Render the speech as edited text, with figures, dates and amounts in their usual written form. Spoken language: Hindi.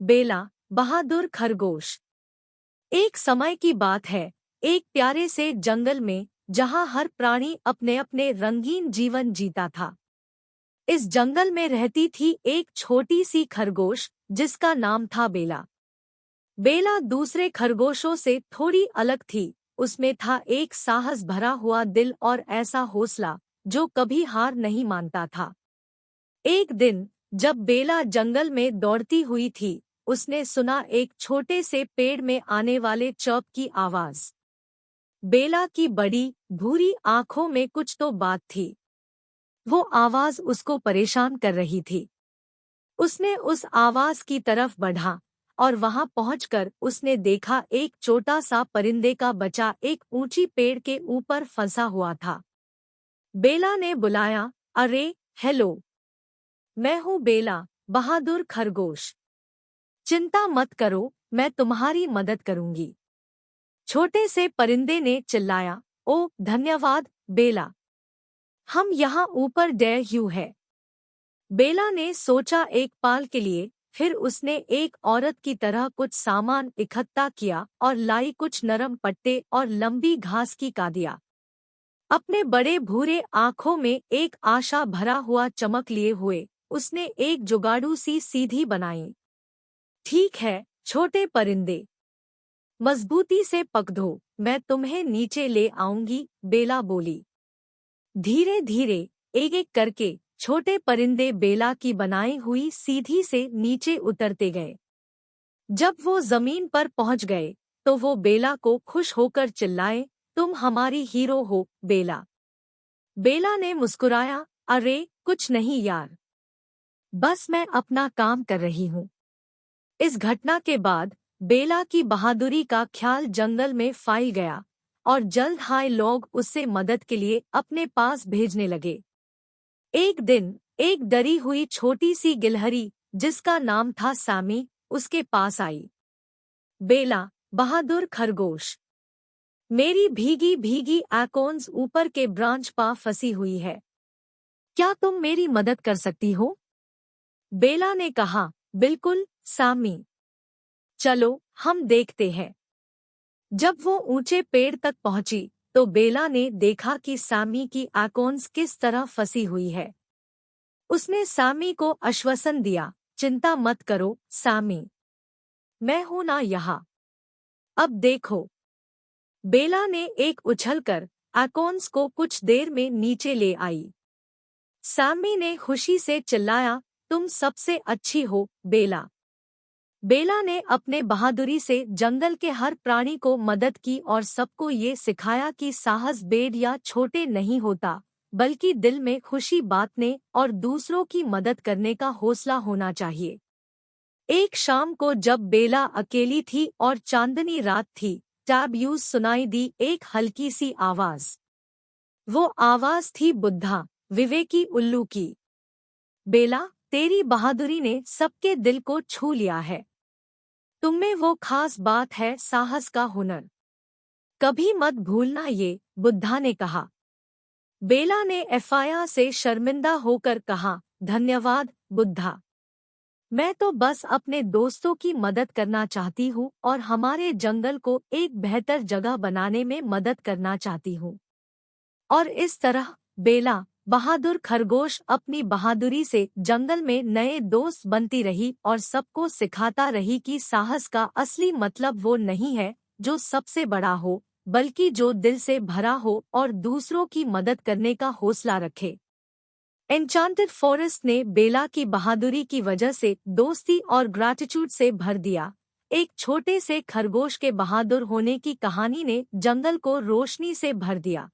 बेला, बहादुर खरगोश। एक समय की बात है, एक प्यारे से जंगल में जहां हर प्राणी अपने अपने रंगीन जीवन जीता था। इस जंगल में रहती थी एक छोटी सी खरगोश जिसका नाम था बेला। बेला दूसरे खरगोशों से थोड़ी अलग थी। उसमें था एक साहस भरा हुआ दिल और ऐसा हौसला जो कभी हार नहीं मानता था। एक दिन जब बेला जंगल में दौड़ती हुई थी, उसने सुना एक छोटे से पेड़ में आने वाले चौप की आवाज। बेला की बड़ी भूरी आंखों में कुछ तो बात थी। वो आवाज उसको परेशान कर रही थी। उसने उस आवाज की तरफ बढ़ा और वहां पहुंचकर उसने देखा एक छोटा सा परिंदे का बच्चा एक ऊंची पेड़ के ऊपर फंसा हुआ था। बेला ने बुलाया, अरे हेलो, मैं हूँ बेला, बहादुर खरगोश। चिंता मत करो, मैं तुम्हारी मदद करूंगी। छोटे से परिंदे ने चिल्लाया, ओ धन्यवाद बेला, हम यहाँ ऊपर डे यू है। बेला ने सोचा एक पाल के लिए, फिर उसने एक औरत की तरह कुछ सामान इकट्ठा किया और लाई कुछ नरम पत्ते और लंबी घास की कादिया। अपने बड़े भूरे आंखों में एक आशा भरा हुआ चमक लिए हुए उसने एक जुगाड़ू सी सीधी बनाई। ठीक है छोटे परिंदे, मजबूती से पकड़ो, मैं तुम्हें नीचे ले आऊंगी, बेला बोली। धीरे धीरे एक एक करके छोटे परिंदे बेला की बनाई हुई सीधी से नीचे उतरते गए। जब वो जमीन पर पहुंच गए तो वो बेला को खुश होकर चिल्लाए, तुम हमारी हीरो हो बेला। बेला ने मुस्कुराया, अरे कुछ नहीं यार, बस मैं अपना काम कर रही हूँ। इस घटना के बाद बेला की बहादुरी का ख्याल जंगल में फैल गया और जल्द ही लोग उससे मदद के लिए अपने पास भेजने लगे। एक दिन एक डरी हुई छोटी सी गिलहरी जिसका नाम था सामी उसके पास आई। बेला, बहादुर खरगोश, मेरी भीगी भीगी एकोन्स ऊपर के ब्रांच पा फंसी हुई है, क्या तुम मेरी मदद कर सकती हो? बेला ने कहा, बिल्कुल सामी, चलो हम देखते हैं। जब वो ऊंचे पेड़ तक पहुंची तो बेला ने देखा कि सामी की एकोन्स किस तरह फंसी हुई है। उसने सामी को आश्वासन दिया, चिंता मत करो सामी, मैं हूं ना यहाँ। अब देखो। बेला ने एक उछलकर एकोन्स को कुछ देर में नीचे ले आई। सामी ने खुशी से चिल्लाया, तुम सबसे अच्छी हो बेला। बेला ने अपने बहादुरी से जंगल के हर प्राणी को मदद की और सबको ये सिखाया कि साहस बेड़ या छोटे नहीं होता, बल्कि दिल में खुशी बांटने और दूसरों की मदद करने का हौसला होना चाहिए। एक शाम को जब बेला अकेली थी और चांदनी रात थी, टैब यूज सुनाई दी एक हल्की सी आवाज। वो आवाज थी बुद्धा, विवेकी उल्लू की। बेला, तेरी बहादुरी ने सबके दिल को छू लिया है। तुममें वो खास बात है, साहस का हुनर, कभी मत भूलना ये, बुद्धा ने कहा। बेला ने एफआईआर से शर्मिंदा होकर कहा, धन्यवाद बुद्धा, मैं तो बस अपने दोस्तों की मदद करना चाहती हूँ और हमारे जंगल को एक बेहतर जगह बनाने में मदद करना चाहती हूँ। और इस तरह बेला, बहादुर खरगोश अपनी बहादुरी से जंगल में नए दोस्त बनती रही और सबको सिखाता रही कि साहस का असली मतलब वो नहीं है जो सबसे बड़ा हो, बल्कि जो दिल से भरा हो और दूसरों की मदद करने का हौसला रखे। एन्चांटेड फॉरेस्ट ने बेला की बहादुरी की वजह से दोस्ती और ग्रैटिट्यूड से भर दिया। एक छोटे से खरगोश के बहादुर होने की कहानी ने जंगल को रोशनी से भर दिया।